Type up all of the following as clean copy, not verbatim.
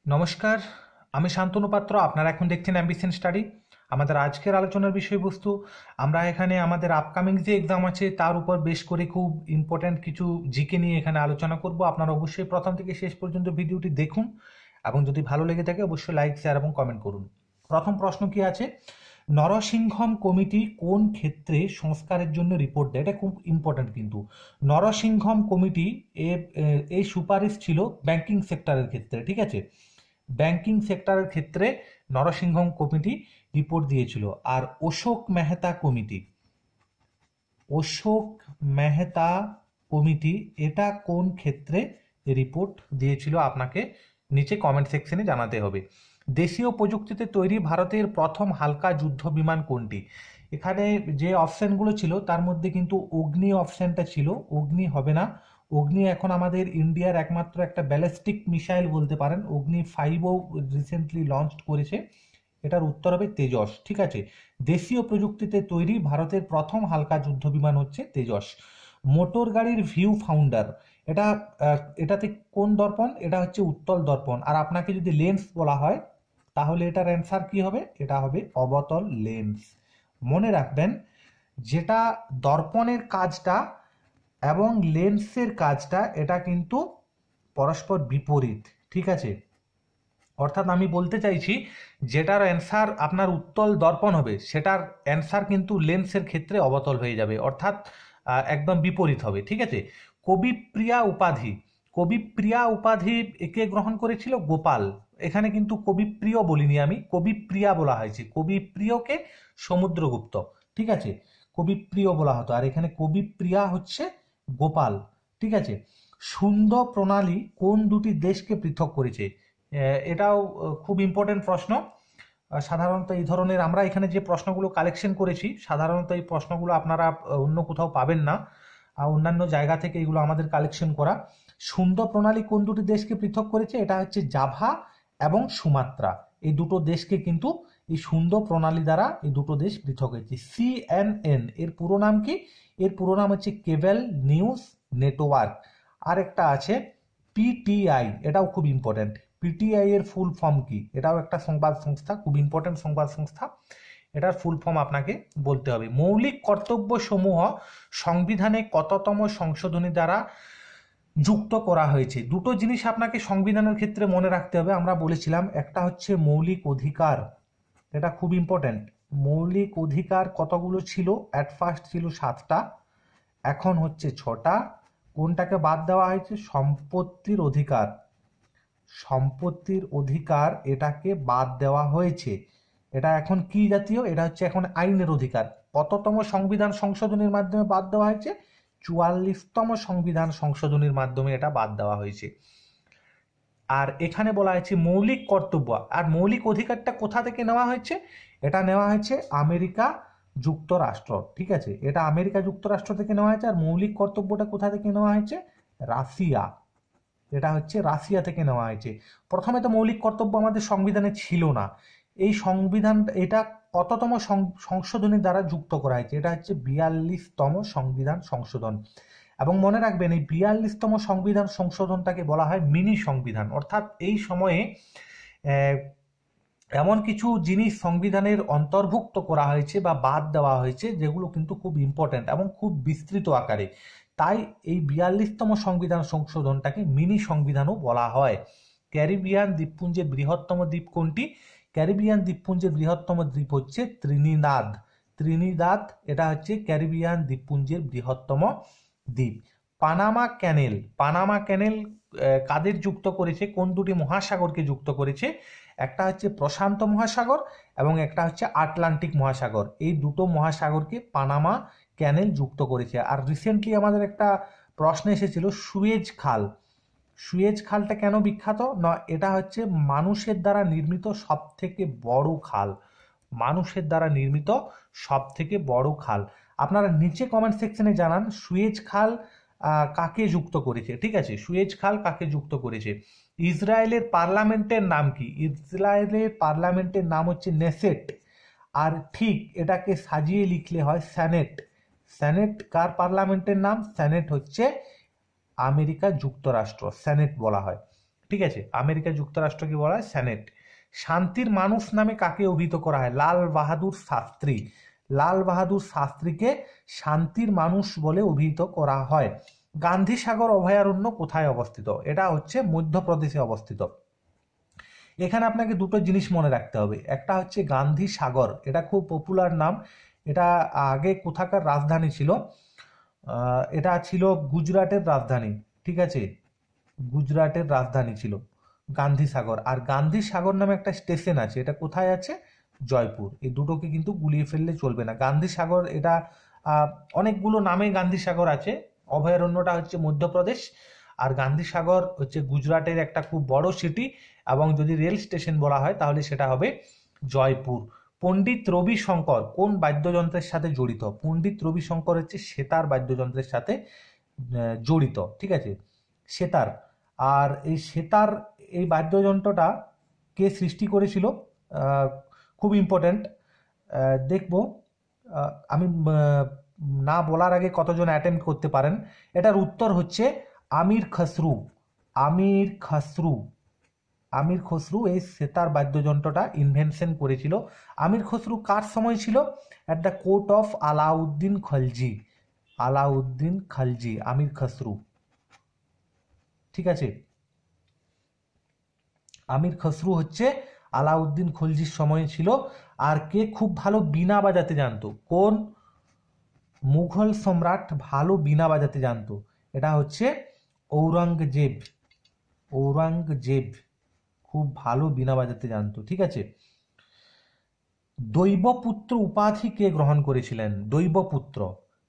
নমস্কার, আমি শান্তনু পাত্র। আপনারা এখন দেখছেন অ্যাম্বিশন স্টাডি। আমাদের আজকের আলোচনার বিষয়বস্তু, আমরা এখানে আমাদের আপকামিং যে এক্সাম আছে তার উপর বেশ করে খুব ইম্পর্ট্যান্ট কিছু জিকে নিয়ে এখানে আলোচনা করব। আপনারা অবশ্যই প্রথম থেকে শেষ পর্যন্ত ভিডিওটি দেখুন এবং যদি ভালো লেগে থাকে অবশ্যই লাইক, শেয়ার এবং কমেন্ট করুন। প্রথম প্রশ্ন কি আছে, নরসিংহম কমিটি কোন ক্ষেত্রে সংস্কারের জন্য রিপোর্ট দেয়? এটা খুব ইম্পর্ট্যান্ট কিন্তু। নরসিংহম কমিটি এই সুপারিশ ছিল ব্যাংকিং সেক্টরের ক্ষেত্রে, ঠিক আছে। ব্যাংকিং সেক্টরের ক্ষেত্রে নরসিংহম কমিটি রিপোর্ট দিয়েছিল। আর অশোক মেহতা কমিটি এটা কোন ক্ষেত্রে রিপোর্ট দিয়েছিল? আপনাকে নিচে কমেন্ট সেকশনে জানাতে হবে। দেশীয় প্রযুক্তিতে তৈরি ভারতের প্রথম হালকা যুদ্ধ বিমান কোনটি? এখানে যে অপশানগুলো ছিল তার মধ্যে কিন্তু অগ্নি অপশানটা ছিল। অগ্নি হবে না। অগ্নি এখন আমাদের ইন্ডিয়ার একমাত্র একটা ব্যালিস্টিক মিসাইল বলতে পারেন। অগ্নি 5ও রিসেন্টলি লঞ্চ করেছে। এটার উত্তর হবে তেজস, ঠিক আছে। দেশীয় প্রযুক্তিতে তৈরি ভারতের প্রথম হালকা যুদ্ধ বিমান হচ্ছে তেজস। মোটর গাড়ির ভিউ ফাউন্ডার, এটাতে কোন দর্পণ? এটা হচ্ছে উত্তল দর্পণ। আর আপনাকে যদি লেন্স বলা হয় তাহলে এটার অ্যান্সার কি হবে? এটা হবে অবতল লেন্স। মনে রাখবেন, যেটা দর্পণের কাজটা এবং লেন্সের কাজটা এটা কিন্তু পরস্পর বিপরীত, ঠিক আছে। অর্থাৎ আমি বলতে চাইছি, যেটার অ্যান্সার আপনার উত্তল দর্পণ হবে সেটার অ্যান্সার কিন্তু লেন্সের ক্ষেত্রে অবতল হয়ে যাবে, অর্থাৎ একদম বিপরীত হবে, ঠিক আছে। কবিপ্রিয়া উপাধি একে গ্রহণ করেছিল? গোপাল। এখানে কিন্তু কবিপ্রিয় বলিনি আমি, কবিপ্রিয়া বলা হয়েছে। কবিপ্রিয়কে সমুদ্রগুপ্ত, ঠিক আছে। কবিপ্রিয় বলা হতো, আর এখানে কবিপ্রিয়া হচ্ছে গোপাল, ঠিক আছে। সুন্দর প্রণালী কোন দুটি দেশকে পৃথক করেছে? এটাও খুব ইম্পর্টেন্ট প্রশ্ন। সাধারণত এই ধরনের আমরা এখানে যে প্রশ্নগুলো কালেকশন করেছি, সাধারণত এই প্রশ্নগুলো আপনারা অন্য কোথাও পাবেন না। অন্যান্য জায়গা থেকে এগুলো আমাদের কালেকশন করা। সুন্দর প্রণালী কোন দুটি দেশকে পৃথক করেছে? এটা হচ্ছে জাভা এবং সুমাত্রা। এই দুটো দেশকে কিন্তু এই সুন্দর প্রণালী দ্বারা এই দুটো দেশ পৃথক হয়েছে। CNN এর পুরো নাম কি? এর পুরো নাম হচ্ছে কেবল নিউজ নেটওয়ার্ক। আর একটা আছে PTI, এটাও খুব ইম্পর্টেন্ট। PTI এর ফুল ফর্ম কি? এটাও একটা সংবাদ সংস্থা, খুব ইম্পর্টেন্ট সংবাদ সংস্থা। এটার ফুল ফর্ম আপনাকে বলতে হবে। মৌলিক কর্তব্য সমূহ সংবিধানে কততম সংশোধনী দ্বারা যুক্ত করা হয়েছে? দুটো জিনিস আপনাকে সংবিধানের ক্ষেত্রে মনে রাখতে হবে। আমরা বলেছিলাম একটা হচ্ছে মৌলিক অধিকার, এটা খুব ইম্পর্টেন্ট। মৌলিক অধিকার কতগুলো ছিল? অ্যাট ফার্স্ট ছিল 7টা, এখন হচ্ছে 6টা। কোনটাকে বাদ দেওয়া হয়েছে? সম্পত্তির অধিকার। সম্পত্তির অধিকার এটাকে বাদ দেওয়া হয়েছে। এটা এখন কি জাতীয়? এটা হচ্ছে এখন আইনের অধিকার। কততম সংবিধান সংশোধনীর মাধ্যমে বাদ দেওয়া হয়েছে? 44তম সংবিধান সংশোধনীর মাধ্যমে এটা বাদ দেওয়া হয়েছে। আর এখানে বলা হয়েছে মৌলিক কর্তব্য আর মৌলিক অধিকারটা কোথা থেকে নেওয়া হয়েছে? এটা নেওয়া হয়েছে আমেরিকা যুক্তরাষ্ট্র, ঠিক আছে। এটা আমেরিকা যুক্তরাষ্ট্র থেকে নেওয়া হয়েছে। আর মৌলিক কর্তব্যটা কোথা থেকে নেওয়া হয়েছে? রাশিয়া। এটা হচ্ছে রাশিয়া থেকে নেওয়া হয়েছে। প্রথমে তো মৌলিক কর্তব্য আমাদের সংবিধানে ছিল না। এই সংবিধান এটা কততম সংশোধনের দ্বারা যুক্ত করা হয়েছে? এটা হচ্ছে 42তম সংবিধান সংশোধন। এবং মনে রাখবেন, এই 42তম সংবিধান সংশোধনটাকে বলা হয় মিনি সংবিধান। অর্থাৎ এই সময়ে এমন কিছু জিনিস সংবিধানের অন্তর্ভুক্ত করা হয়েছে বা বাদ দেওয়া হয়েছে যেগুলো কিন্তু খুব ইম্পর্ট্যান্ট এবং খুব বিস্তৃত আকারে। তাই এই 42তম সংবিধান সংশোধনটাকে মিনি সংবিধানও বলা হয়। ক্যারিবিয়ান দ্বীপপুঞ্জের বৃহত্তম দ্বীপ কোনটি? ক্যারিবিয়ান দ্বীপপুঞ্জের বৃহত্তম দ্বীপ হচ্ছে ত্রিনিদাদ। এটা হচ্ছে ক্যারিবিয়ান দ্বীপপুঞ্জের বৃহত্তম দ্বীপ। পানামা ক্যানেল কাদের যুক্ত করেছে? কোন দুটি মহাসাগরকে যুক্ত করেছে? একটা হচ্ছে প্রশান্ত মহাসাগর এবং একটা হচ্ছে আটলান্টিক মহাসাগর। এই দুটো মহাসাগরকে পানামা ক্যানেল যুক্ত করেছে। আর রিসেন্টলি আমাদের একটা প্রশ্ন এসেছিল, সুয়েজ খালটা কেন বিখ্যাত? না, এটা হচ্ছে মানুষের দ্বারা নির্মিত সব থেকে বড় খাল। মানুষের দ্বারা নির্মিত সব থেকে বড় খাল। আপনারা নিচে কমেন্ট সেকশনে জানান সুয়েজ খাল কাকে যুক্ত করেছে, ঠিক আছে। সুয়েজ খাল কাকে যুক্ত করেছে? ইসরায়েলের পার্লামেন্টের নাম কি? ইসরায়েলের পার্লামেন্টের নাম হচ্ছে নেসেট। আর ঠিক এটাকে সাজিয়ে লিখলে হয় সেনেট। সেনেট কার পার্লামেন্টের নাম? সেনেট হচ্ছে আমেরিকা যুক্তরাষ্ট্র, সেনেট বলা হয়। ঠিক আছে, আমেরিকা যুক্তরাষ্ট্রকে বলা হয় সেনেট। শান্তির মানুষ নামে কাকে অভিহিত করা হয়? লাল বাহাদুর শাস্ত্রী। লাল বাহাদুর শাস্ত্রীকে শান্তির মানুষ বলে অভিহিত করা হয়। গান্ধী সাগর অভয়ারণ্য কোথায় অবস্থিত? এটা হচ্ছে মধ্যপ্রদেশে অবস্থিত। এখানে আপনাকে দুটো জিনিস মনে রাখতে হবে। একটা হচ্ছে গান্ধী সাগর, এটা খুব পপুলার নাম। এটা আগে কোথাকার রাজধানী ছিল? এটা ছিল গুজরাটের রাজধানী, ঠিক আছে, গুজরাটের রাজধানী ছিল গান্ধী সাগর। আর গান্ধী সাগর নামে একটা স্টেশন আছে, এটা কোথায় আছে? জয়পুর। এই দুটোকে কিন্তু গুলিয়ে ফেললে চলবে না। গান্ধী সাগর এটা অনেকগুলো নামে গান্ধী সাগর আছে। অভয়ারণ্যটা হচ্ছে মধ্যপ্রদেশ, আর গান্ধী সাগর হচ্ছে গুজরাটের একটা খুব বড় সিটি, এবং যদি রেল স্টেশন বলা হয় তাহলে সেটা হবে জয়পুর। পণ্ডিত রবি শঙ্কর কোন বাদ্যযন্ত্রের সাথে জড়িত? পণ্ডিত রবি শঙ্কর হচ্ছে সেতার বাদ্যযন্ত্রের সাথে জড়িত, ঠিক আছে, সেতার। আর এই সেতার, এই বাদ্যযন্ত্রটা কে সৃষ্টি করেছিল? খুব ইম্পর্ট্যান্ট, দেখব। আমি না বলার আগে কতজন অ্যাটেম্প্ট করতে পারেন। এটার উত্তর হচ্ছে আমির খসরু। আমির খসরু। আমির খসরু এই সেতার বাদ্যযন্ত্রটা ইনভেনশন করেছিল। আমির খসরু কার সময় ছিল? At the court of Alauddin Khalji. Alauddin Khalji, Amir Khusrau, ঠিক আছে। আমির খসরু হচ্ছে আলাউদ্দিন খলজির সময় ছিল। আর কে খুব ভালো বীণা বাজাতে জানতো? কোন মুঘল সম্রাট ভালো বীণা বাজাতে জানতো? এটা হচ্ছে ঔরঙ্গজেব। ঔরঙ্গজেব খুব ভালো বীণা বাজাতে জানতো, ঠিক আছে। দৈবপুত্র উপাধি কে গ্রহণ করেছিলেন? দৈবপুত্র।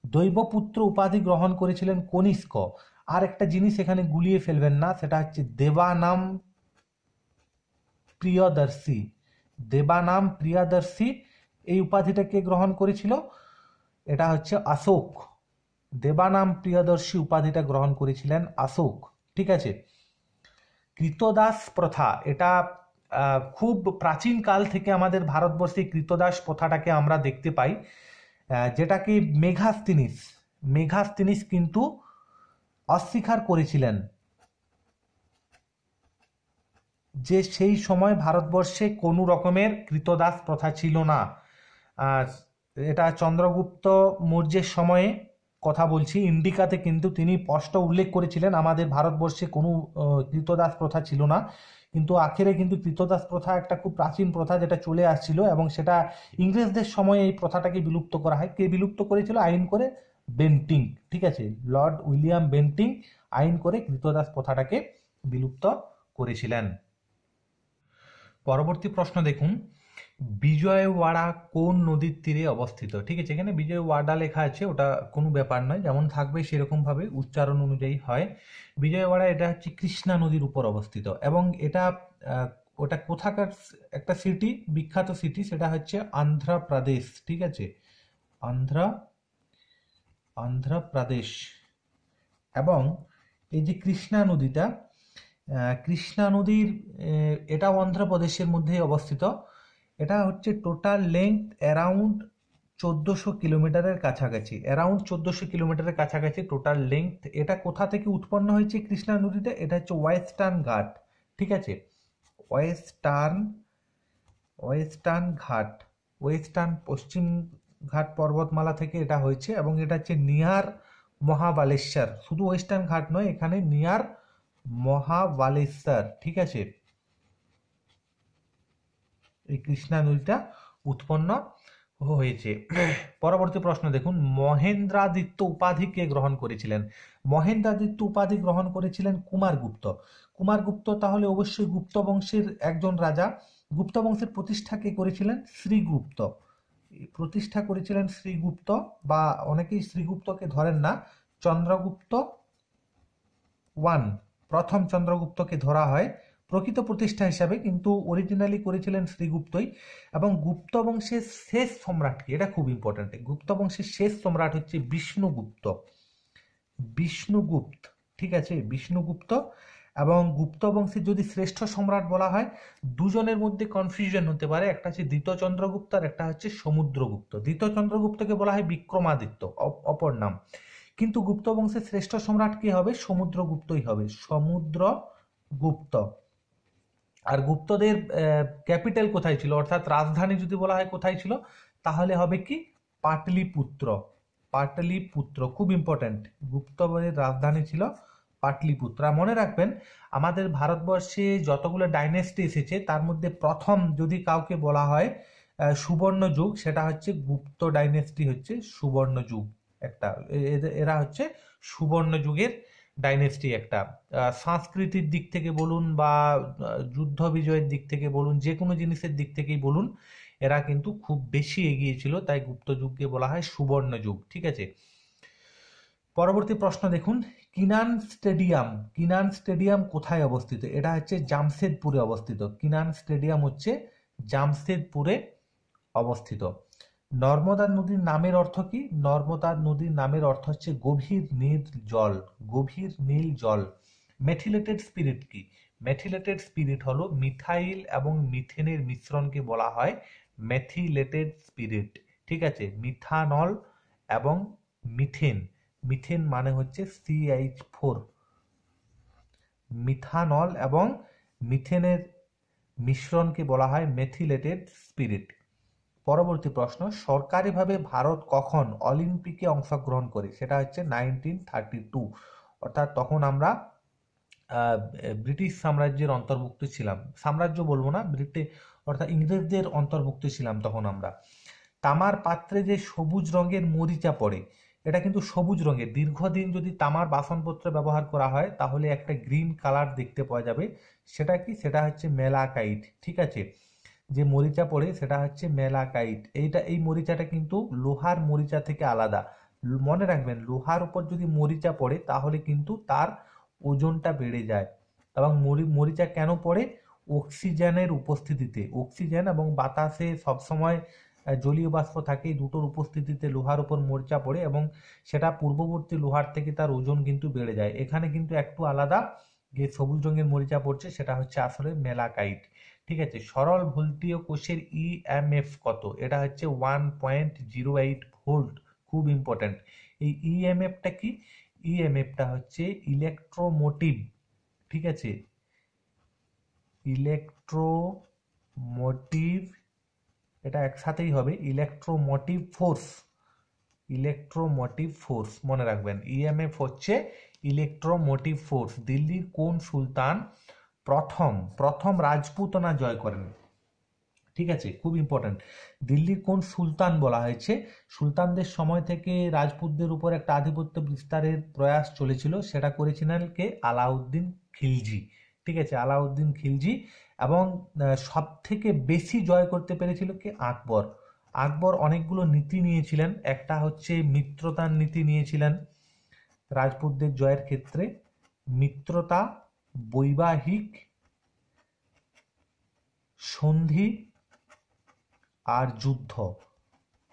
দৈবপুত্র উপাধি গ্রহণ করেছিলেন কনিষ্ক। আর একটা জিনিস এখানে গুলিয়ে ফেলবেন না, সেটা হচ্ছে দেবানাম প্রিয়দর্শী। দেবানাম প্রিয়দর্শী এই উপাধিটা কে গ্রহণ করেছিল? এটা হচ্ছে অশোক। দেবানাম প্রিয়দর্শী উপাধিটা গ্রহণ করেছিলেন অশোক, ঠিক আছে। কৃতদাস প্রথা, এটা খুব প্রাচীন কাল থেকে আমাদের ভারতবর্ষে কৃতদাস প্রথাটাকে আমরা দেখতে পাই, যেটাকে মেঘাস্তিনিস কিন্তু অস্বীকার করেছিলেন যে সেই সময় ভারতবর্ষে কোনো রকমের কৃতদাস প্রথা ছিল না। এটা চন্দ্রগুপ্ত মৌর্যের সময়ে কথা বলছি, ইন্ডিকাতে কিন্তু তিনি স্পষ্ট উল্লেখ করেছিলেন আমাদের ভারতবর্ষে কোনো কৃতদাস প্রথা ছিল না। কিন্তু আখেরে কিন্তু কৃতদাস প্রথা একটা খুব প্রাচীন প্রথা, যেটা চলে আসছিল, এবং সেটা ইংরেজদের সময়ে এই প্রথাটাকে বিলুপ্ত করা হয়। কে বিলুপ্ত করেছিল? আইন করে বেন্টিং, ঠিক আছে, লর্ড উইলিয়াম বেন্টিং আইন করে কৃতদাস প্রথাটাকে বিলুপ্ত করেছিলেন। পরবর্তী প্রশ্ন দেখুন, বিজয়ওয়াড়া কোন নদীর তীরে অবস্থিত? ঠিক আছে, এখানে বিজয়ওয়াড়া লেখা আছে, ওটা কোনো ব্যাপার নয়, যেমন থাকবে সেরকম ভাবে উচ্চারণ অনুযায়ী হয়। বিজয়ওয়াড়া এটা হচ্ছে কৃষ্ণা নদীর উপর অবস্থিত, এবং এটা ওটা কোথাকার একটা সিটি, বিখ্যাত সিটি, সেটা হচ্ছে অন্ধ্রপ্রদেশ, ঠিক আছে, অন্ধ্রপ্রদেশ। এবং এই যে কৃষ্ণা নদীটা, কৃষ্ণা নদীর এটাও অন্ধ্রপ্রদেশের মধ্যে অবস্থিত। এটা হচ্ছে টোটাল লেন্থ অ্যারাউন্ড 1400 কিলোমিটারের কাছাকাছি, অ্যারাউন্ড 1400 কিলোমিটারের কাছাকাছি টোটাল লেন্থ। এটা কোথা থেকে উৎপন্ন হয়েছে কৃষ্ণা নদীটা? এটা হচ্ছে ওয়েস্টার্ন ঘাট, ঠিক আছে, ওয়েস্টার্ন ঘাট, ওয়েস্টার্ন পশ্চিম ঘাট পর্বতমালা থেকে এটা হয়েছে, এবং এটা হচ্ছে নিয়ার মহাবালেশ্বর। শুধু ওয়েস্টার্ন ঘাট নয়, এখানে নিয়ার মহাবালেশ্বর, ঠিক আছে, এই কৃষ্ণা নদীটা উৎপন্ন হয়েছে। পরবর্তী প্রশ্ন দেখুন, মহেন্দ্রাদিত্য উপাধি কে গ্রহণ করেছিলেন? মহেন্দ্রাদিত্য উপাধি গ্রহণ করেছিলেন কুমারগুপ্ত। কুমারগুপ্ত তাহলে অবশ্যই গুপ্ত বংশের একজন রাজা। গুপ্ত বংশের প্রতিষ্ঠা কে করেছিলেন? শ্রীগুপ্ত। প্রতিষ্ঠা করেছিলেন শ্রীগুপ্ত, বা অনেকেই শ্রীগুপ্তকে ধরেন না, চন্দ্রগুপ্ত প্রথম চন্দ্রগুপ্তকে ধরা হয় প্রকৃত প্রতিষ্ঠা হিসাবে, কিন্তু অরিজিনালি করেছিলেন শ্রীগুপ্তই। এবং গুপ্ত বংশের শেষ সম্রাট কি? এটা খুব ইম্পর্টেন্ট। গুপ্ত বংশের শেষ সম্রাট হচ্ছে বিষ্ণুগুপ্ত। ঠিক আছে, বিষ্ণুগুপ্ত। এবং গুপ্ত বংশের যদি শ্রেষ্ঠ সম্রাট বলা হয়, দুজনের মধ্যে কনফিউশন হতে পারে, একটা হচ্ছে দ্বিতীয় চন্দ্রগুপ্ত আর একটা হচ্ছে সমুদ্রগুপ্ত। দ্বিতীয় চন্দ্রগুপ্তকে বলা হয় বিক্রমাদিত্য, অপর নাম। কিন্তু গুপ্ত বংশের শ্রেষ্ঠ সম্রাট কে হবে? সমুদ্রগুপ্তই হবে, সমুদ্রগুপ্ত। আর গুপ্তদের ক্যাপিটাল কোথায় ছিল, অর্থাৎ রাজধানী যদি বলা হয় কোথায় ছিল, তাহলে হবে কি পাটলিপুত্র। পাটলিপুত্র খুব ইম্পর্ট্যান্ট, গুপ্তদের রাজধানী ছিল পাটলিপুত্র। আর মনে রাখবেন আমাদের ভারতবর্ষে যতগুলো ডাইনেস্টি এসেছে তার মধ্যে প্রথম যদি কাউকে বলা হয় সুবর্ণ যুগ, সেটা হচ্ছে গুপ্ত ডাইনেস্টি, হচ্ছে সুবর্ণ যুগ একটা। এরা হচ্ছে সুবর্ণ যুগের ডাইনেস্টি একটা। সংস্কৃতির দিক থেকে বলুন বা যুদ্ধ বিজয়ের দিক থেকে বলুন, যে কোনো জিনিসের দিক থেকেই বলুন, এরা কিন্তু খুব বেশি এগিয়ে ছিল, তাই গুপ্ত যুগকে বলা হয় সুবর্ণ যুগ। ঠিক আছে, পরবর্তী প্রশ্ন দেখুন, কিনান স্টেডিয়াম। কিনান স্টেডিয়াম কোথায় অবস্থিত? এটা হচ্ছে জামশেদপুরে অবস্থিত। কিনান স্টেডিয়াম হচ্ছে জামশেদপুরে অবস্থিত। নর্মদা নদীর নামের অর্থ কি? নর্মদা নদীর নামের অর্থ হচ্ছে গভীর নীল জল, গভীর নীল জল। মেথিলেটেড স্পিরিট কি? মেথিলেটেড স্পিরিট হলো মিথাইল এবং মিথেনের মিশ্রণকে বলা হয় মেথিলেটেড স্পিরিট। ঠিক আছে, মিথানল এবং মিথেন, মিথেন মানে হচ্ছে CH4, মিথানল এবং মিথেনের মিশ্রণকে বলা হয় মেথিলেটেড স্পিরিট। পরবর্তী প্রশ্ন, সরকারিভাবে ভারত কখন অলিম্পিকে অংশগ্রহণ করে? সেটা হচ্ছে 1932, অর্থাৎ তখন আমরা ব্রিটিশ সাম্রাজ্যের অন্তর্ভুক্ত ছিলাম। সাম্রাজ্য বলবো না, অর্থাৎ ইংরেজদের অন্তর্ভুক্ত ছিলাম তখন আমরা। তামার পাত্রে যে সবুজ রঙের মরিচা পড়ে, এটা কিন্তু সবুজ রঙের। দীর্ঘদিন যদি তামার বাসনপত্র ব্যবহার করা হয় তাহলে একটা গ্রিন কালার দেখতে পাওয়া যাবে। সেটা কি? সেটা হচ্ছে মেলাকাইট। ঠিক আছে, যে মরিচা পড়ে সেটা হচ্ছে মেলাকাইট। এই মরিচাটা কিন্তু লোহার মরিচা থেকে আলাদা। মনে রাখবেন, লোহার উপর যদি মরিচা পড়ে তাহলে কিন্তু তার ওজনটা বেড়ে যায়। এবং মরিচা কেন পড়ে? অক্সিজেনের উপস্থিতিতে। অক্সিজেন এবং বাতাসে সবসময় জলীয় বাষ্প থাকে, এই দুটোর উপস্থিতিতে লোহার উপর মরিচা পড়ে এবং সেটা পূর্ববর্তী লোহার থেকে তার ওজন কিন্তু বেড়ে যায়। এখানে কিন্তু একটু আলাদা, যে সবুজ রঙের মরিচা পড়ছে সেটা হচ্ছে আসলে মেলাকাইট। ঠিক আছে, সরল ভোল্টীয় কোষের EMF কত? এটা হচ্ছে 1.08 ভোল্ট, খুব ইম্পর্ট্যান্ট। এই EMFটা কি? EMFটা হচ্ছে ইলেকট্রোমোটিভ। ঠিক আছে, ইলেকট্রোমোটিভ, এটা একসাথেই হবে, ইলেকট্রোমোটিভ ফোর্স। ইলেকট্রোমোটিভ ফোর্স মনে রাখবেন, EMF হচ্ছে ইলেকট্রোমোটিভ ফোর্স। দিল্লির কোন সুলতান প্রথম রাজপুতানা জয় করেন? ঠিক আছে, খুব ইম্পর্ট্যান্ট। দিল্লির কোন সুলতান বলা হয়েছে? সুলতানদের সময় থেকে রাজপুতদের উপর একটা আধিপত্য বিস্তারের প্রয়াস চলেছিল, সেটা করেছিলেন কে? আলাউদ্দিন খিলজি। ঠিক আছে, আলাউদ্দিন খিলজি। এবং সব থেকে বেশি জয় করতে পেরেছিল কে? আকবর। আকবর অনেকগুলো নীতি নিয়েছিলেন, একটা হচ্ছে মিত্রতার নীতি নিয়েছিলেন রাজপুতদের জয়ের ক্ষেত্রে। মিত্রতা, বৈবাহিক সন্ধি আর যুদ্ধ,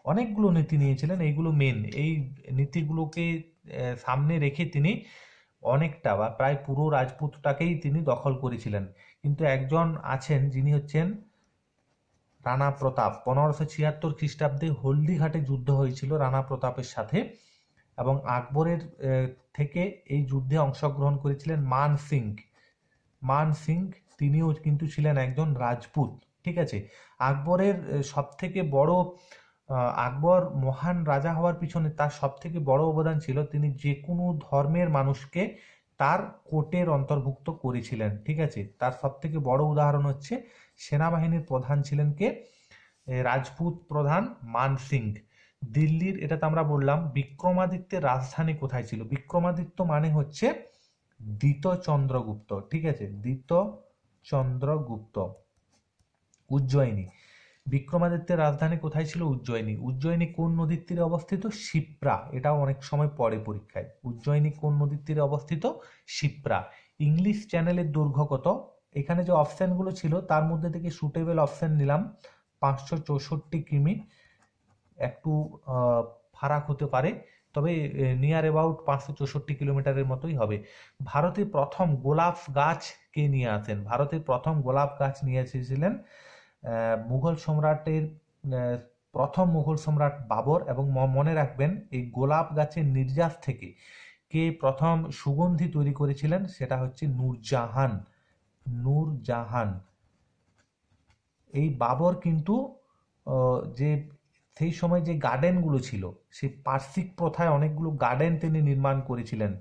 অনেকগুলো নীতি নিয়েছিলেন। এইগুলো মেন, এই নীতিগুলোকে সামনে রেখে তিনি অনেকটা বা প্রায় পুরো রাজপুতটাকেই তিনি দখল করেছিলেন। কিন্তু একজন আছেন যিনি হচ্ছেন রানা প্রতাপ। 1576 খ্রিস্টাব্দে হলদিঘাটে যুদ্ধ হয়েছিল রানা প্রতাপের সাথে, এবং আকবরের থেকে এই যুদ্ধে অংশগ্রহণ করেছিলেন মান সিং। মান সিং তিনিও কিন্তু ছিলেন একজন রাজপুত। ঠিক আছে, আকবরের সব থেকে বড়, আকবর মহান রাজা হওয়ার পিছনে তার সব থেকে বড় অবদান ছিল তিনি যে কোনো ধর্মের মানুষকে তার কোর্টের অন্তর্ভুক্ত করেছিলেন। ঠিক আছে, তার সব থেকে বড় উদাহরণ হচ্ছে সেনাবাহিনীর প্রধান ছিলেন কে? রাজপুত প্রধান মান সিং। দিল্লির, এটা তো আমরা বললাম। বিক্রমাদিত্যের রাজধানী কোথায় ছিল? বিক্রমাদিত্য মানে হচ্ছে দ্বিতীয় চন্দ্রগুপ্ত। ঠিক আছে, দ্বিতীয় চন্দ্রগুপ্ত। উজ্জয়িনী, বিক্রমাদিত্যের রাজধানী কোথায় ছিল? উজ্জয়িনী। উজ্জয়িনী কোন নদীর তীরে অবস্থিত? শিপ্রা। এটাও অনেক সময় পড়ে পরীক্ষায়। উজ্জয়িনী কোন নদীর তীরে অবস্থিত? শিপ্রা। ইংলিশ চ্যানেলের দৈর্ঘ্য কত? এখানে যে অপশনগুলো ছিল তার মধ্যে থেকে সুটেবল অপশন নিলাম। 564 কিমি, একটু ফারাক হতে পারে, তবে নিয়ার অ্যাবাউট 564 কিলোমিটারের মতোই হবে। ভারতের প্রথম গোলাপ গাছ কে নিয়ে আসেন? ভারতের প্রথম গোলাপ গাছ নিয়ে এসেছিলেন মুঘল সম্রাটের প্রথম মুঘল সম্রাট বাবর। এবং মনে রাখবেন এই গোলাপ গাছের নির্যাস থেকে কে প্রথম সুগন্ধি তৈরি করেছিলেন? সেটা হচ্ছে নূরজাহান। নূরজাহান। এই বাবর কিন্তু যে সেই সময় যে গার্ডেনগুলো ছিল, সেই পার্সিক প্রথায় অনেকগুলো গার্ডেন তিনি নির্মাণ করেছিলেন,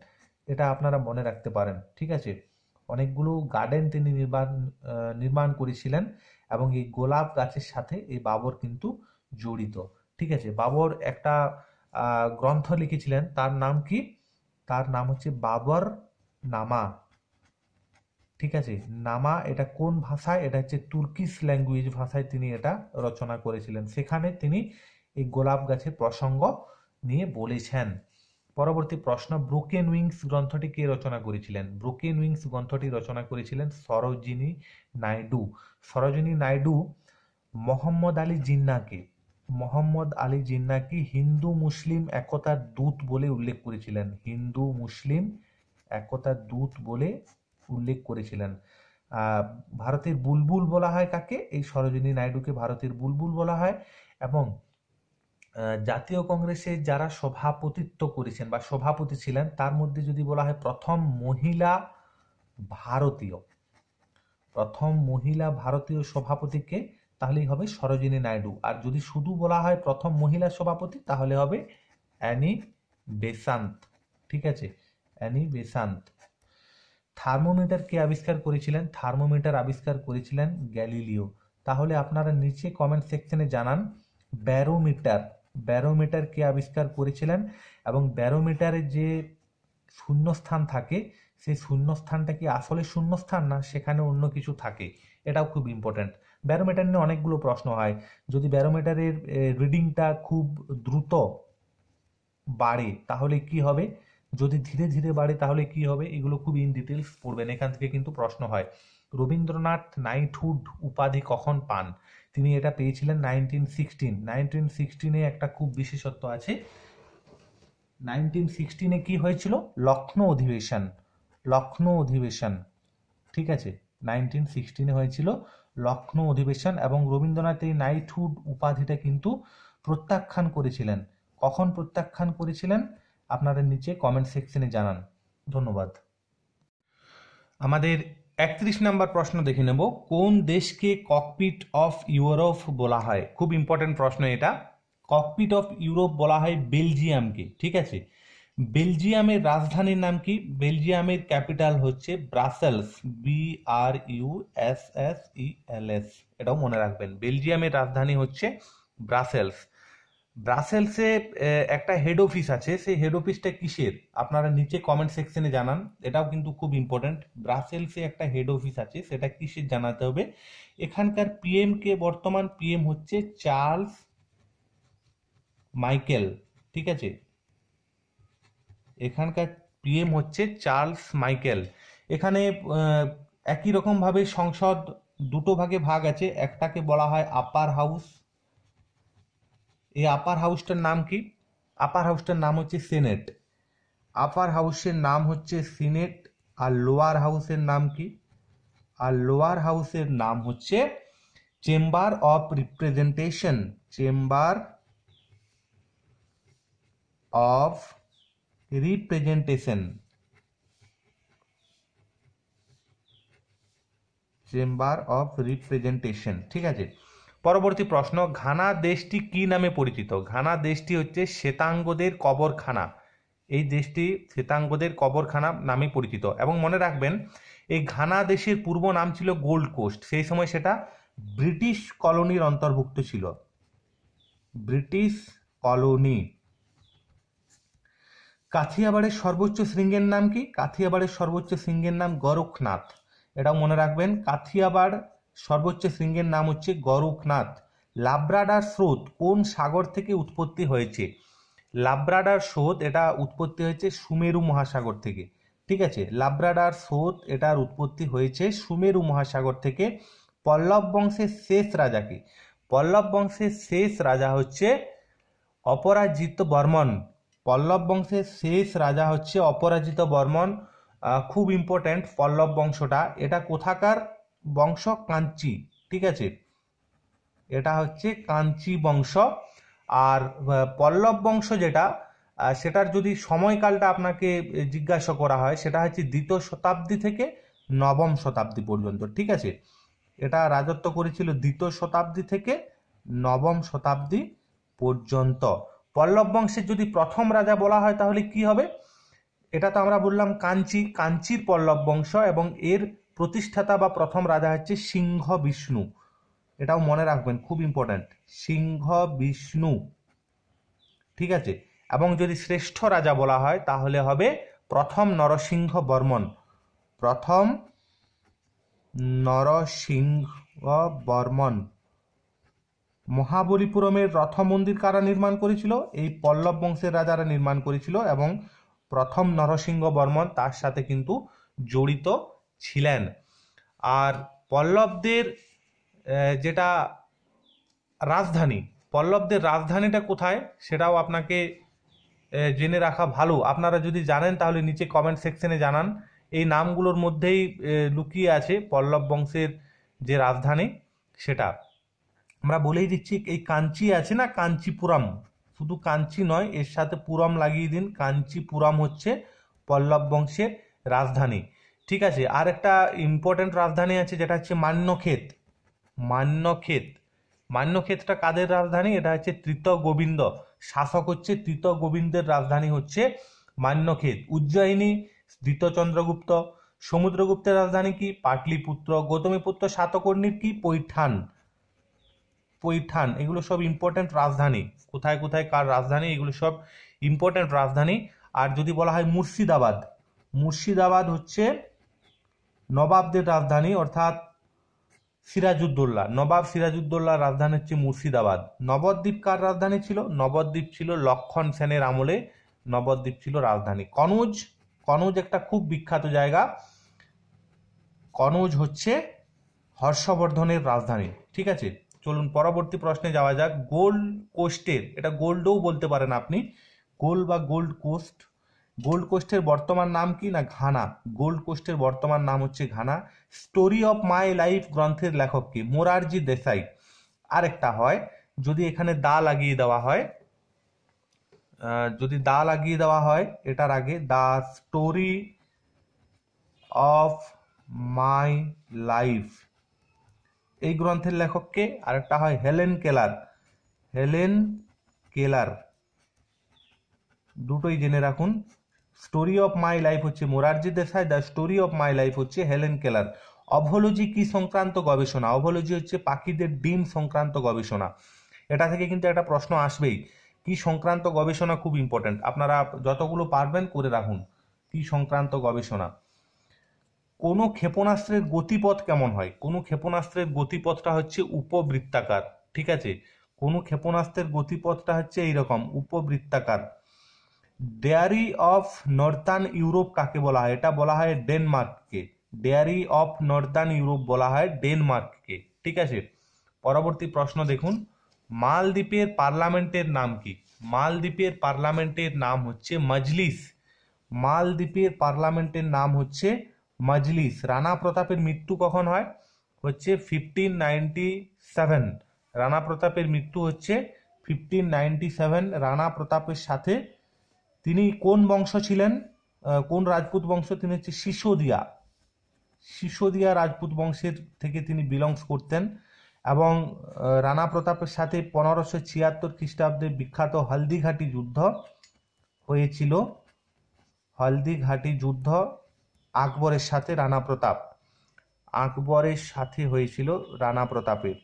এটা আপনারা মনে রাখতে পারেন। ঠিক আছে, অনেকগুলো গার্ডেন তিনি নির্মাণ করেছিলেন এবং এই গোলাপ গাছের সাথে এই বাবর কিন্তু জড়িত। ঠিক আছে, বাবর একটা গ্রন্থ লিখেছিলেন, তার নাম কি? তার নাম হচ্ছে বাবর নামা। ঠিক আছে, নামা এটা কোন ভাষায়? এটা হচ্ছে তুর্কিশ ল্যাঙ্গুয়েজ ভাষায় তিনি এটা রচনা করেছিলেন। সেখানে তিনি এই গোলাপ গাছের প্রসঙ্গ নিয়ে বলেছেন। পরবর্তী প্রশ্ন, ব্রোকেন উইংস গ্রন্থটি কে রচনা করেছিলেন? ব্রোকেন উইংস গ্রন্থটি রচনা করেছিলেন সরোজিনী নাইডু। সরোজিনী নাইডু মোহাম্মদ আলী জিন্নাহকে হিন্দু মুসলিম একতার দূত বলে উল্লেখ করেছিলেন। হিন্দু মুসলিম একতার দূত বলে উল্লেখ করেছিলেন। ভারতের বুলবুল বলা হয় কাকে? এই সরোজিনী নাইডুকে ভারতের বুলবুল বলা হয়। এবং জাতীয় কংগ্রেসে যারা সভাপতিত্ব করেছেন বা সভাপতি ছিলেন, তার মধ্যে যদি বলা হয় প্রথম মহিলা ভারতীয় সভাপতিকে, তাহলেই হবে সরোজিনী নাইডু। আর যদি শুধু বলা হয় প্রথম মহিলা সভাপতি, তাহলে হবে অ্যানি বেসান্ত। ঠিক আছে, অ্যানি বেসান্ত। থার্মোমিটার কে আবিষ্কার করেছিলেন? থার্মোমিটার আবিষ্কার করেছিলেন গ্যালিলিও। তাহলে আপনারা নিচে কমেন্ট সেকশনে জানান ব্যারোমিটার কে আবিষ্কার করেছিলেন, এবং ব্যারোমিটারের যে শূন্যস্থান থাকে, সেই শূন্যস্থানটা কি আসলে শূন্যস্থান, না সেখানে অন্য কিছু থাকে? এটাও খুব ইম্পর্ট্যান্ট। ব্যারোমিটার নিয়ে অনেকগুলো প্রশ্ন হয়। যদি ব্যারোমিটারের রিডিংটা খুব দ্রুত বাড়ে তাহলে কি হবে, যদি ধীরে ধীরে বাড়ে তাহলে কি হবে, এগুলো খুব ইন ডিটেলস পড়বেন, এখান থেকে কিন্তু প্রশ্ন হয়। রবীন্দ্রনাথ নাইটহুড উপাধি কখন পান? তিনি এটা পেয়েছিলেন 1916। একটা খুব বিশেষত্ব আছে। 1916 কি হয়েছিল? লখনৌ অধিবেশন। ঠিক আছে, 1916 হয়েছিল লখনৌ অধিবেশন, এবং রবীন্দ্রনাথ এই নাইটহুড উপাধিটা কিন্তু প্রত্যাখ্যান করেছিলেন। কখন প্রত্যাখ্যান করেছিলেন আপনারা নিচে কমেন্ট সেকশনে জানান। ধন্যবাদ। আমাদের 31 নম্বর প্রশ্ন দেখে নেব। কোন দেশকে ককপিট অফ ইউরোপ বলা হয়? খুব ইম্পর্টেন্ট প্রশ্ন এটা। ককপিট অফ ইউরোপ বলা হয় বেলজিয়ামকে। ঠিক আছে, বেলজিয়ামের রাজধানীর নাম কি? বেলজিয়ামের ক্যাপিটাল হচ্ছে ব্রাসেলস, BRUSSELS। এটাও মনে রাখবেন, বেলজিয়ামের রাজধানী হচ্ছে ব্রাসেলস। ব্রাসেলসে একটা হেড অফিস আছে, সেই হেড অফিসটা কিসের আপনারা নিচে কমেন্ট সেকশনে জানান। এটাও কিন্তু খুব ইম্পর্টেন্ট। ব্রাসেলসে একটা হেড অফিস আছে, সেটা কিসের জানাতে হবে। এখানকার পিএম কে? বর্তমান পিএম হচ্ছে চার্লস মাইকেল। ঠিক আছে, এখানকার পিএম হচ্ছে চার্লস মাইকেল। এখানে একই রকম ভাবে সংসদ দুটো ভাগে ভাগ আছে। একটাকে বলা হয় আপার হাউস। এই আপার হাউসটার নাম কি? আপার হাউসটার নাম হচ্ছে সিনেট। আপার হাউসের নাম হচ্ছে সিনেট। আর লোয়ার হাউসের নাম কি? আর লোয়ার হাউসের নাম হচ্ছে chamber of representation. Chamber of representation. Chamber of representation. ঠিক আছে, পরবর্তী প্রশ্ন, ঘানা দেশটি কি নামে পরিচিত? ঘানা দেশটি হচ্ছে শ্বেতাঙ্গদের কবরখানা। এই দেশটি শ্বেতাঙ্গদের কবরখানা নামে পরিচিত। এবং মনে রাখবেন, এই ঘানা দেশের পূর্ব নাম ছিল গোল্ড কোস্ট। সেই সময় সেটা ব্রিটিশ কলোনির অন্তর্ভুক্ত ছিল, ব্রিটিশ কলোনি। কাথিয়াবাড়ের সর্বোচ্চ শৃঙ্গের নাম কি? কাথিয়াবাড়ের সর্বোচ্চ শৃঙ্গের নাম গোরখনাথ। এটাও মনে রাখবেন, কাথিয়াবাড় সর্বোচ্চ শৃঙ্গের নাম হচ্ছে গোরখনাথ। লাব্রাডার স্রোত কোন সাগর থেকে উৎপত্তি হয়েছে? লাব্রাডার স্রোত এটা উৎপত্তি হয়েছে সুমেরু মহাসাগর থেকে। ঠিক আছে, লাব্রাডার স্রোত এটার উৎপত্তি হয়েছে সুমেরু মহাসাগর থেকে। পল্লব বংশের শেষ রাজাকে? পল্লব বংশের শেষ রাজা হচ্ছে অপরাজিত বর্মন। পল্লব বংশের শেষ রাজা হচ্ছে অপরাজিত বর্মন। খুব ইম্পর্ট্যান্ট পল্লব বংশটা। এটা কোথাকার বংশ? কাঞ্চি। ঠিক আছে, এটা হচ্ছে কাঞ্চি বংশ। আর পল্লব বংশ যেটা, সেটার যদি সময়কালটা আপনাকে জিজ্ঞাসা করা হয়, সেটা হচ্ছে 2য় শতাব্দী থেকে 9ম শতাব্দী পর্যন্ত। ঠিক আছে, এটা রাজত্ব করেছিল 2য় শতাব্দী থেকে 9ম শতাব্দী পর্যন্ত। পল্লব বংশের যদি প্রথম রাজা বলা হয় তাহলে কি হবে? এটা তো আমরা বললাম কাঞ্চির পল্লব বংশ, এবং এর প্রতিষ্ঠাতা বা প্রথম রাজা হচ্ছে সিংহ বিষ্ণু। এটাও মনে রাখবেন, খুব ইম্পর্ট্যান্ট, সিংহ বিষ্ণু। ঠিক আছে। এবং যদি শ্রেষ্ঠ রাজা বলা হয় তাহলে হবে প্রথম নরসিংহ বর্মন। প্রথম নরসিংহ বর্মন। মহাবলীপুরমের রথ মন্দির কারা নির্মাণ করেছিল? এই পল্লব বংশের রাজারা নির্মাণ করেছিল, এবং প্রথম নরসিংহ বর্মন তার সাথে কিন্তু জড়িত ছিলেন। আর পল্লবদের যেটা রাজধানী, পল্লবদের রাজধানীটা কোথায় সেটাও আপনাকে জেনে রাখা ভালো। আপনারা যদি জানেন তাহলে নিচে কমেন্ট সেকশনে জানান। এই নামগুলোর মধ্যেই লুকিয়ে আছে পল্লব বংশের যে রাজধানী সেটা। আমরা বলেই দিচ্ছি, এই কাঞ্চি আছে না, কাঞ্চিপুরম, শুধু কাঞ্চি নয়, এর সাথে পুরম লাগিয়ে দিন। কাঞ্চিপুরম হচ্ছে পল্লব বংশের রাজধানী। ঠিক আছে। আর একটা ইম্পর্টেন্ট রাজধানী আছে যেটা হচ্ছে মান্যক্ষেত। মান্যক্ষেতটা কাদের রাজধানী? এটা হচ্ছে তৃতীয় গোবিন্দ, শাসক হচ্ছে তৃতীয় গোবিন্দের রাজধানী হচ্ছে মান্যক্ষেত। উজ্জয়িনী দ্বিতীয় চন্দ্রগুপ্ত। সমুদ্রগুপ্তের রাজধানী কি? পাটলিপুত্র। গৌতমীপুত্র সাতকর্ণীর কি? পৈঠান। এগুলো সব ইম্পর্টেন্ট রাজধানী। কোথায় কোথায় কার রাজধানী, এগুলো সব ইম্পর্টেন্ট রাজধানী। আর যদি বলা হয় মুর্শিদাবাদ হচ্ছে নবাবদের রাজধানী, অর্থাৎ সিরাজউদ্দৌলা। নবাব সিরাজউদ্দৌলার রাজধানী হচ্ছে মুর্শিদাবাদ। নবদ্বীপ কার রাজধানী ছিল? নবদ্বীপ ছিল লক্ষণ সেনের আমলে, নবদ্বীপ ছিল রাজধানী। কনৌজ একটা খুব বিখ্যাত জায়গা। কনৌজ হচ্ছে হর্ষবর্ধনের রাজধানী। ঠিক আছে। চলুন পরবর্তী প্রশ্নে যাওয়া যাক। গোল্ড কোস্টের, এটা গোল্ডও বলতে পারেন আপনি, গোল্ড বা গোল্ড কোস্টের বর্তমান নাম কি? না ঘানা। গোল্ড কোস্টের বর্তমান নাম হচ্ছে Ghana. Story of my life গ্রন্থের লেখক কি? মোরারজি দেসাই। আরেকটা হয়, যদি এখানে দা লাগিয়ে দেওয়া হয়, এটার আগে the story of my life, এই গ্রন্থের লেখককে। আরেকটা হয় হেলেন কেলার। দুটোই জেনে রাখুন। স্টোরি অফ মাই লাইফ হচ্ছে Morarji Desai, the story of my life হচ্ছে হেলেন কেলার। অভোলজি কি সংক্রান্ত গবেষণা? অভোলজি হচ্ছে পাখিদের ডিম সংক্রান্ত গবেষণা। এটা থেকে কিন্তু একটা প্রশ্ন আসবেই, কি সংক্রান্ত গবেষণা, খুব ইম্পর্টেন্ট। আপনারা যতগুলো পারবেন করে রাখুন, কি সংক্রান্ত গবেষণা। কোনো ক্ষেপণাস্ত্রের গতিপথ কেমন হয়? কোনো ক্ষেপণাস্ত্রের গতিপথটা হচ্ছে উপবৃত্তাকার। ঠিক আছে। কোনো ক্ষেপণাস্ত্রের গতিপথটা হচ্ছে এইরকম, উপবৃত্তাকার। ডেয়ারি অফ নর্দার্ন ইউরোপ কাকে বলা হয়? এটা বলা হয় ডেনমার্ককে। ডেয়ারি অফ নর্দার্ন ইউরোপ বলা হয় ডেনমার্ককে। ঠিক আছে। পরবর্তী প্রশ্ন দেখুন। মালদ্বীপের পার্লামেন্টের নাম কি? মালদ্বীপের পার্লামেন্টের নাম হচ্ছে মজলিস। মালদ্বীপের পার্লামেন্টের নাম হচ্ছে মজলিস। রানা প্রতাপের মৃত্যু কখন হয়? হচ্ছে 1597। রানা প্রতাপের মৃত্যু হচ্ছে 1597। রানা প্রতাপের সাথে তিনি কোন বংশ ছিলেন, কোন রাজপুত বংশ? তিনি হচ্ছে সিসোদিয়া রাজপুত বংশের থেকে তিনি বিলংস করতেন। এবং রানা প্রতাপের সাথে 1576 খ্রিস্টাব্দে বিখ্যাত হলদিঘাটি যুদ্ধ হয়েছিল। হলদিঘাটি যুদ্ধ আকবরের সাথে হয়েছিল রানা প্রতাপের।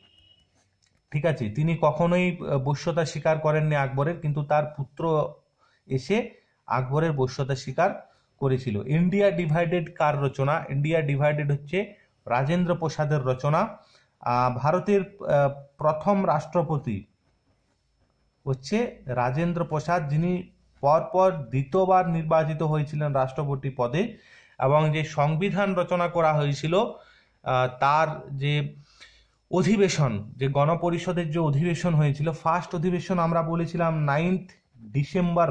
ঠিক আছে। তিনি কখনোই বশ্যতা স্বীকার করেননি আকবরের, কিন্তু তার পুত্র এসে আকবরের বশ্যতা স্বীকার করেছিল। ইন্ডিয়া ডিভাইডেড কার রচনা? ইন্ডিয়া ডিভাইডেড হচ্ছে রাজেন্দ্র প্রসাদের রচনা। ভারতের প্রথম রাষ্ট্রপতি হচ্ছে রাজেন্দ্র প্রসাদ, যিনি পরপর দ্বিতীয়বার নির্বাচিত হয়েছিলেন রাষ্ট্রপতি পদে। এবং যে সংবিধান রচনা করা হয়েছিল, তার যে অধিবেশন, যে গণপরিষদের যে অধিবেশন হয়েছিল, ফার্স্ট অধিবেশন আমরা বলেছিলাম 9 ডিসেম্বর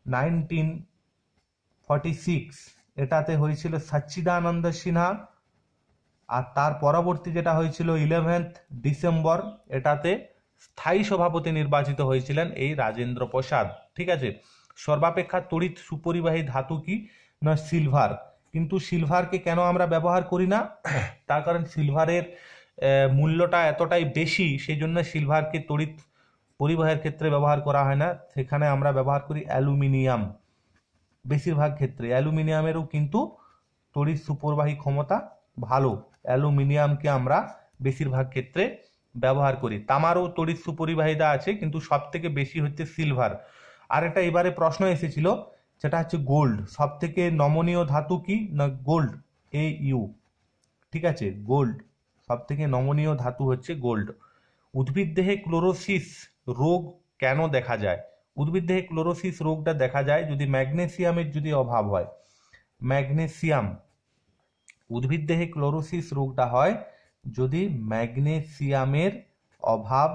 1946, এটাতে হয়েছিল সচ্চিদানন্দ সিনহা। আর তার পরবর্তী যেটা হয়েছিল 11 ডিসেম্বর, এটাতে স্থায়ী সভাপতি নির্বাচিত হয়েছিলেন এই রাজেন্দ্র প্রসাদ। ঠিক আছে। সর্বাপেক্ষা তড়িৎ সুপরিবাহী ধাতু কি? না সিলভার। কিন্তু সিলভারকে কেন আমরা ব্যবহার করি না? তার কারণ সিলভারের মূল্যটা এতটাই বেশি, সেই জন্য সিলভারকে তড়িৎ পরিবাহের ক্ষেত্রে ব্যবহার করা হয় না। সেখানে আমরা ব্যবহার করি অ্যালুমিনিয়াম। বেশিরভাগ ক্ষেত্রে অ্যালুমিনিয়ামেরও কিন্তু তড়িৎ সুপরবাহী ক্ষমতা ভালো। অ্যালুমিনিয়ামকে আমরা বেশিরভাগ ক্ষেত্রে ব্যবহার করি। তামারও তড়িৎ সুপরিবাহিতা আছে, কিন্তু সব থেকে বেশি হচ্ছে সিলভার। আর একটা এবারে প্রশ্ন এসেছিল, সেটা হচ্ছে গোল্ড। সব থেকে নমনীয় ধাতু কি না? Gold, AU। ঠিক আছে, গোল্ড সব থেকে নমনীয় ধাতু হচ্ছে গোল্ড। উদ্ভিদ দেহে ক্লোরোসিস রোগ কেন দেখা যায়? উদ্ভিদ দেহে ক্লোরোসিস রোগটা দেখা যায় যদি ম্যাগনেসিয়ামের যদি অভাব হয়। ম্যাগনেসিয়াম, উদ্ভিদ দেহে ক্লোরোসিস রোগটা হয় যদি ম্যাগনেসিয়ামের অভাব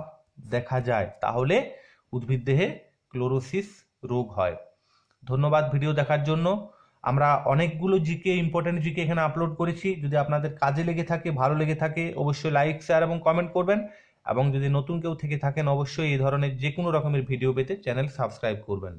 দেখা যায়, তাহলে উদ্ভিদ দেহে ক্লোরোসিস রোগ হয়। ধন্যবাদ ভিডিও দেখার জন্য। আমরা অনেকগুলো জিকে, ইম্পর্টেন্ট জিকে এখানে আপলোড করেছি। যদি আপনাদের কাজে লেগে থাকে, ভালো লেগে থাকে, অবশ্যই লাইক, শেয়ার এবং কমেন্ট করবেন। এবং যদি নতুন কেউ থেকে থাকেন, অবশ্যই এই ধরনের যে কোনো রকমের ভিডিও পেতে চ্যানেল সাবস্ক্রাইব করবেন।